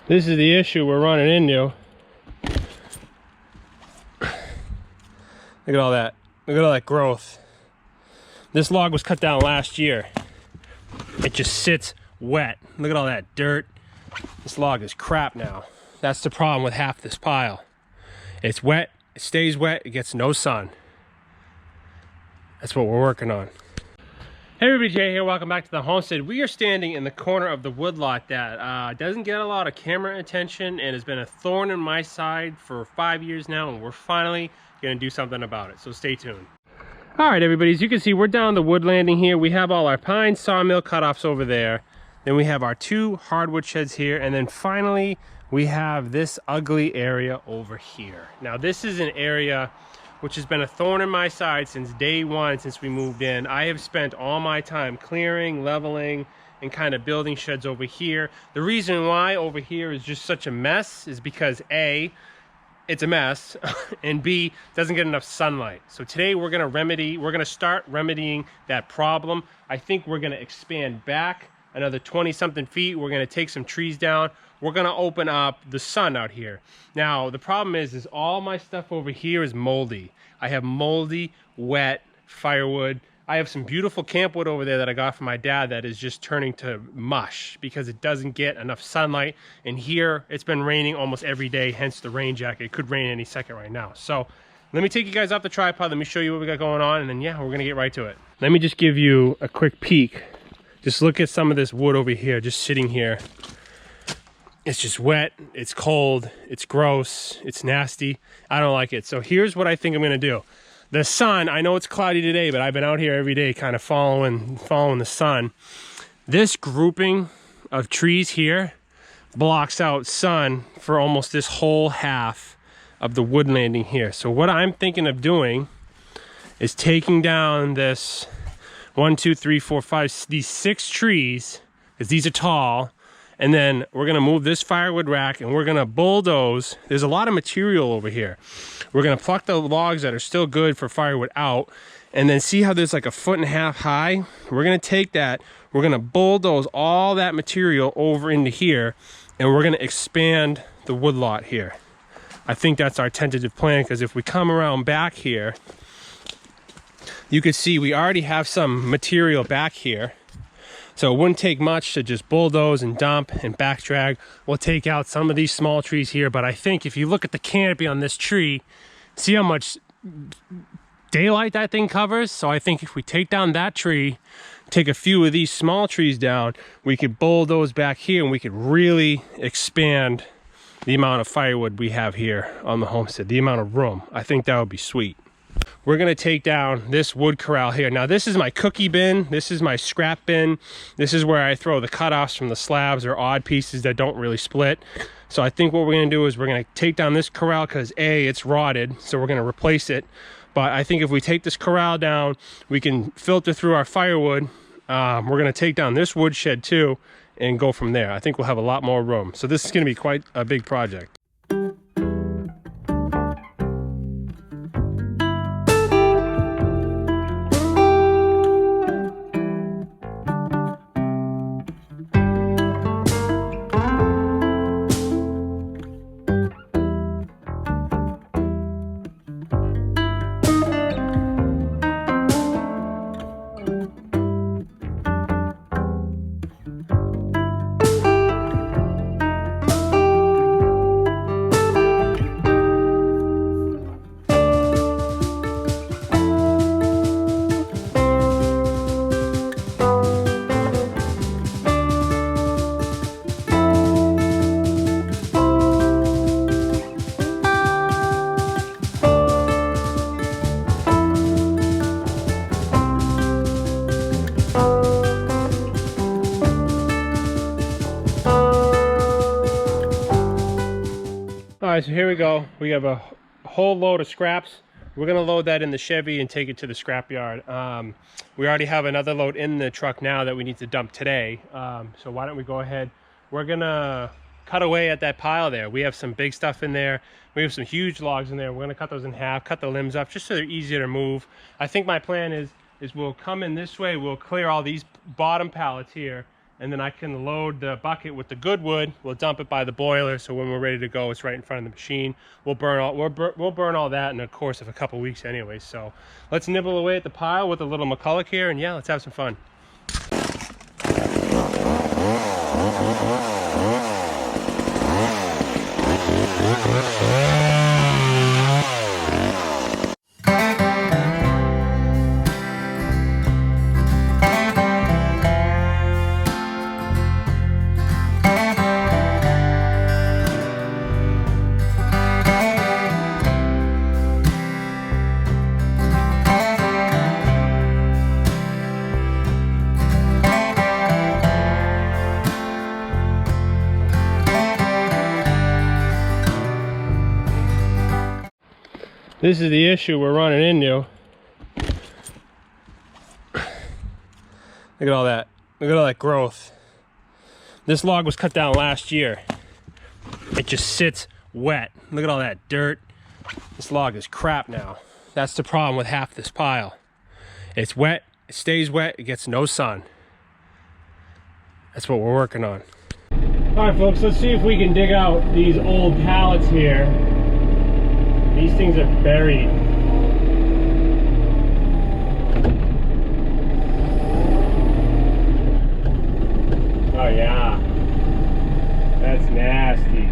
This is the issue we're running into. Look at all that. Look at all that growth. This log was cut down last year. It just sits wet. Look at all that dirt. This log is crap now. That's the problem with half this pile. It's wet, it stays wet, it gets no sun. That's what we're working on. Hey everybody, Jay here, welcome back to the homestead. We are standing in the corner of the woodlot that doesn't get a lot of camera attention and has been a thorn in my side for 5 years now, and we're finally gonna do something about it, so stay tuned. All right everybody, as you can see, we're down the wood landing here. We have all our pine sawmill cutoffs over there. Then we have our 2 hardwood sheds here, and then finally we have this ugly area over here. Now this is an area which has been a thorn in my side since day one, since we moved in. I have spent all my time clearing, leveling, and kind of building sheds over here. The reason why over here is just such a mess is because A, it's a mess, and B, doesn't get enough sunlight. So today we're gonna start remedying that problem. I think we're gonna expand back another 20 something feet. We're gonna take some trees down. We're gonna open up the sun out here. Now, the problem is all my stuff over here is moldy. I have moldy, wet firewood. I have some beautiful camp wood over there that I got from my dad that is just turning to mush because it doesn't get enough sunlight. And here, it's been raining almost every day, hence the rain jacket. It could rain any second right now. So, let me take you guys off the tripod. Let me show you what we got going on, and then yeah, we're gonna get right to it. Let me just give you a quick peek. Just look at some of this wood over here, just sitting here. It's just wet, it's cold, it's gross, it's nasty. I don't like it. So here's what I think I'm gonna do. The sun, I know it's cloudy today, but I've been out here every day kind of following the sun. This grouping of trees here blocks out sun for almost this whole half of the wood landing here. So what I'm thinking of doing is taking down this 1, 2, 3, 4, 5, these 6 trees, because these are tall, and then we're gonna move this firewood rack and we're gonna bulldoze. There's a lot of material over here. We're gonna pluck the logs that are still good for firewood out, and then see how there's like 1.5 feet high? We're gonna take that, we're gonna bulldoze all that material over into here, and we're gonna expand the woodlot here. I think that's our tentative plan, because if we come around back here, you can see we already have some material back here. So it wouldn't take much to just bulldoze and dump and back drag. We'll take out some of these small trees here, but I think if you look at the canopy on this tree, see how much daylight that thing covers? So I think if we take down that tree, take a few of these small trees down, we could bulldoze back here and we could really expand the amount of firewood we have here on the homestead, the amount of room. I think that would be sweet. We're gonna take down this wood corral here. Now this is my cookie bin, this is my scrap bin, this is where I throw the cutoffs from the slabs or odd pieces that don't really split. So I think what we're gonna do is we're gonna take down this corral because A, it's rotted, so we're gonna replace it. But I think if we take this corral down, we can filter through our firewood. We're gonna take down this wood shed too and go from there. I think we'll have a lot more room. So this is gonna be quite a big project. All right, so here we go. We have a whole load of scraps. We're gonna load that in the Chevy and take it to the scrap yard. We already have another load in the truck now that we need to dump today. So why don't we go ahead? We're gonna cut away at that pile there. We have some big stuff in there. We have some huge logs in there. We're gonna cut those in half, cut the limbs up just so they're easier to move. I think my plan is we'll come in this way, we'll clear all these bottom pallets here, and then I can load the bucket with the good wood. We'll dump it by the boiler, so when we're ready to go, it's right in front of the machine. We'll burn all that in the course of a couple weeks anyway. So let's nibble away at the pile with a little McCulloch here, and yeah, let's have some fun. This is the issue we're running into. Look at all that. Look at all that growth. This log was cut down last year. It just sits wet. Look at all that dirt. This log is crap now. That's the problem with half this pile. It's wet, it stays wet, it gets no sun. That's what we're working on. All right, folks, let's see if we can dig out these old pallets here. These things are buried. Oh yeah, that's nasty.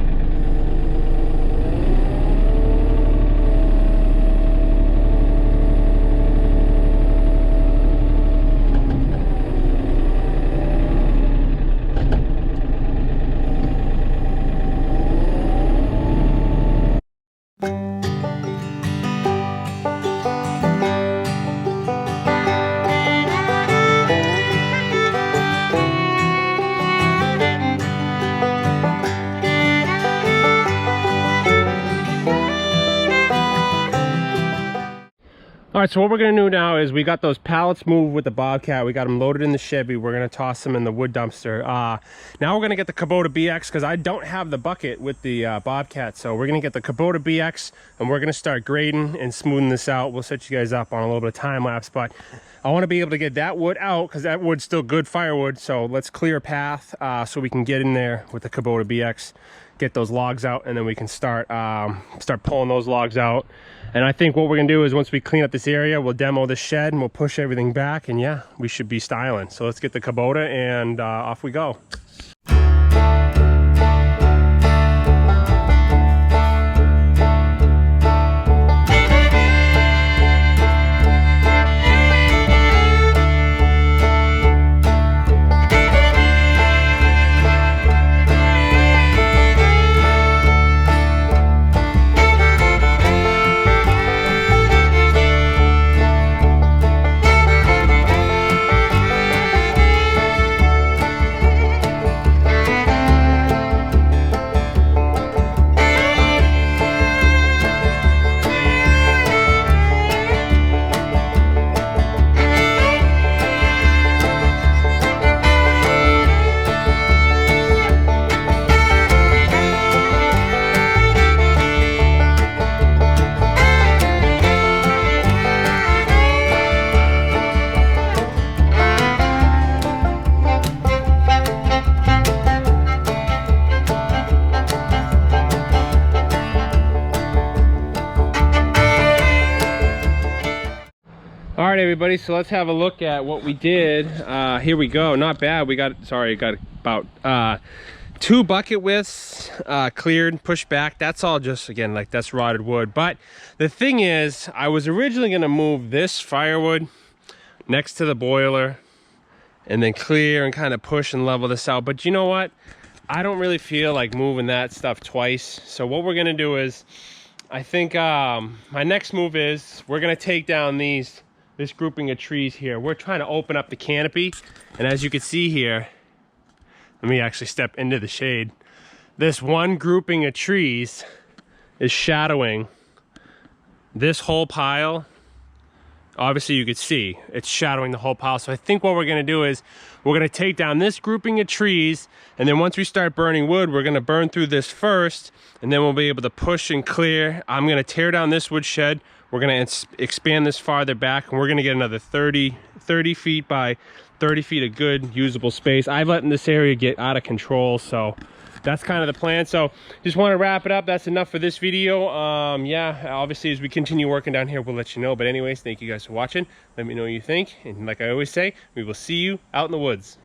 All right, so what we're gonna do now is we got those pallets moved with the Bobcat. We got them loaded in the Chevy. We're gonna toss them in the wood dumpster. Now we're gonna get the Kubota BX because I don't have the bucket with the Bobcat. So we're gonna get the Kubota BX and we're gonna start grading and smoothing this out. We'll set you guys up on a little bit of time lapse, but I wanna be able to get that wood out because that wood's still good firewood. So let's clear a path so we can get in there with the Kubota BX, get those logs out, and then we can start pulling those logs out. And I think what we're gonna do is once we clean up this area, we'll demo this shed and we'll push everything back, and yeah, we should be styling. So let's get the Kubota and off we go. All right, everybody, so let's have a look at what we did. Here we go. Not bad. We got about 2 bucket widths cleared, pushed back. That's all just, again, like that's rotted wood. But the thing is, I was originally going to move this firewood next to the boiler and then clear and kind of push and level this out. But you know what? I don't really feel like moving that stuff twice. So what we're going to do is, I think my next move is we're going to take down this grouping of trees here. We're trying to open up the canopy, and as you can see here, let me actually step into the shade. This one grouping of trees is shadowing this whole pile. Obviously you could see it's shadowing the whole pile. So I think what we're going to do is we're going to take down this grouping of trees, and then once we start burning wood, we're going to burn through this first, and then we'll be able to push and clear. I'm going to tear down this wood shed. We're going to expand this farther back, and we're going to get another 30 feet by 30 feet of good usable space. I've let this area get out of control, so that's kind of the plan. So just want to wrap it up. That's enough for this video. Yeah, obviously as we continue working down here, we'll let you know. But anyways, thank you guys for watching. Let me know what you think. And like I always say, we will see you out in the woods.